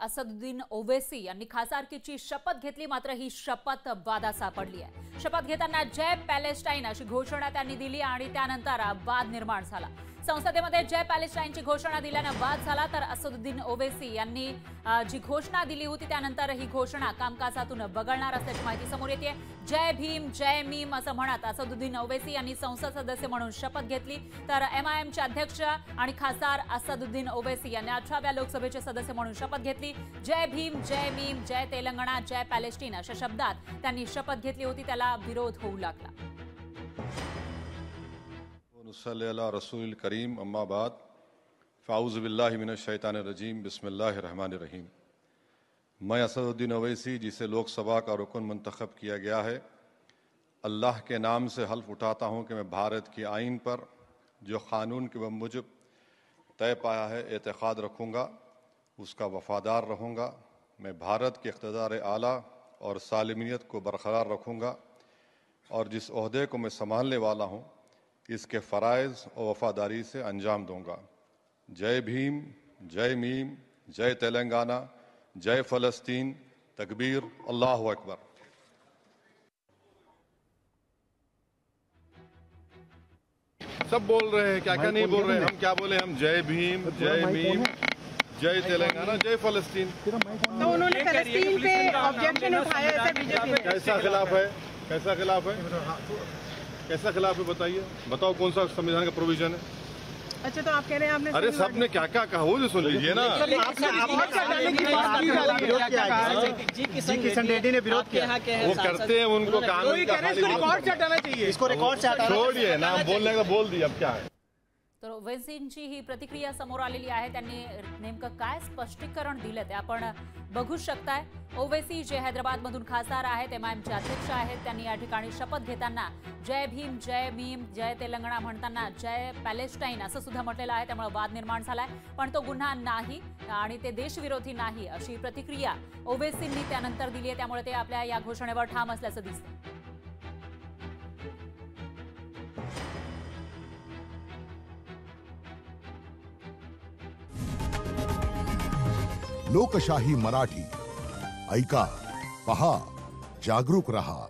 असदुद्दीन ओवैसी यांनी खासदारकीची शपथ घेतली, मात्र ही शपथ वादात सापडली आहे। शपथ घेताना जय पॅलेस्टाईन अशी घोषणा त्यांनी दिली आणि त्यानंतर वाद निर्माण झाला। संसदेमध्ये जय पॅलेस्टाईनची घोषणा दिल्याने वाद झाला, तर असदुद्दीन ओवैसी यांनी जी घोषणा दिली होती त्यानंतर ही घोषणा कामकाजातून वगळणार असल्याची माहिती समोर येते। जय भीम जय मीम असं म्हणत असदुद्दीन ओवैसी यांनी संसद सदस्य म्हणून शपथ घेतली, तर एमआयएमचे अध्यक्ष आणि खासदार असदुद्दीन ओवैसी यांनी 18व्या लोकसभेचे सदस्य म्हणून शपथ घेतली। जय भीम जय मीम जय तेलंगणा जय पॅलेस्टाईन अशा शब्दात त्यांनी शपथ घेतली होती, त्याला विरोध होऊ लागला। रसूल करीम अम्मा बाद फ़ाऊज़ु बिल्लाहि मिनश शैतानिर रजीम बिस्मिल्लाहिर रहमानिर रहीम। मैं असदुद्दीन ओवैसी, जिसे लोकसभा का रुकन मुंतखब किया गया है, अल्लाह के नाम से हल्फ उठाता हूँ कि मैं भारत की आइन पर जो क़ानून के मुजब तय पाया है एतक़ाद रखूँगा, उसका वफ़ादार रहूँगा। मैं भारत के इक़्तिदार आला और सालिमियत को बरकरार रखूँगा और जिस ओहदे को मैं संभालने वाला हूँ इसके फ़राइज़ और वफ़ादारी से अंजाम दूँगा। जय भीम जय मीम जय तेलंगाना जय फ़लस्तीन, तकबीर, अल्लाहु अकबर। सब बोल रहे हैं, क्या क्या नहीं बोल रहे हैं। हम क्या बोले? हम जय भीम जय मीम जय तेलंगाना जय फ़लस्तीन। तो उन्होंने फ़लस्तीन पे ऑब्जेक्शन उठाया, ऐसा बीजेपी ने। कैसा खिलाफ है? कैसा खिलाफ है? कैसा खिलाफ है? बताइए, बताओ कौन सा संविधान का प्रोविजन है? अच्छा, तो आप कह रहे हैं आपने अरे सबने क्या क्या कहा वो भी सुन लीजिए ना। जी किशन रेड्डी ने विरोध किया। वो करते हैं, उनको कानून का रिकॉर्ड से हटाना चाहिए, इसको रिकॉर्ड से हटाना। छोड़िए ना, बोलने का बोल दिया, अब क्या है। तर ओवैसींची ही प्रतिक्रिया समोर आलेली आहे। त्यांनी नेमकं काय स्पष्टीकरण दिलं ते आपण बघू शकताय। ओवैसी जे हैदराबादमधून खासदार आहेत, एमआयएमचे अध्यक्ष आहेत, त्यांनी या ठिकाणी शपथ घेताना जय भीम जय मीम जय तेलंगणा म्हणताना जय पॅलेस्टाईन असं सुद्धा म्हटलेलं आहे। त्यामुळे वाद निर्माण झालाय, पण तो गुन्हा नाही आणि ते देशविरोधी नाही अशी प्रतिक्रिया ओवैसींनी त्यानंतर दिली आहे। त्यामुळे ते आपल्या या घोषणेवर ठाम असल्याचं दिसतं। लोकशाही मराठी ऐका, पहा, जागरूक रहा।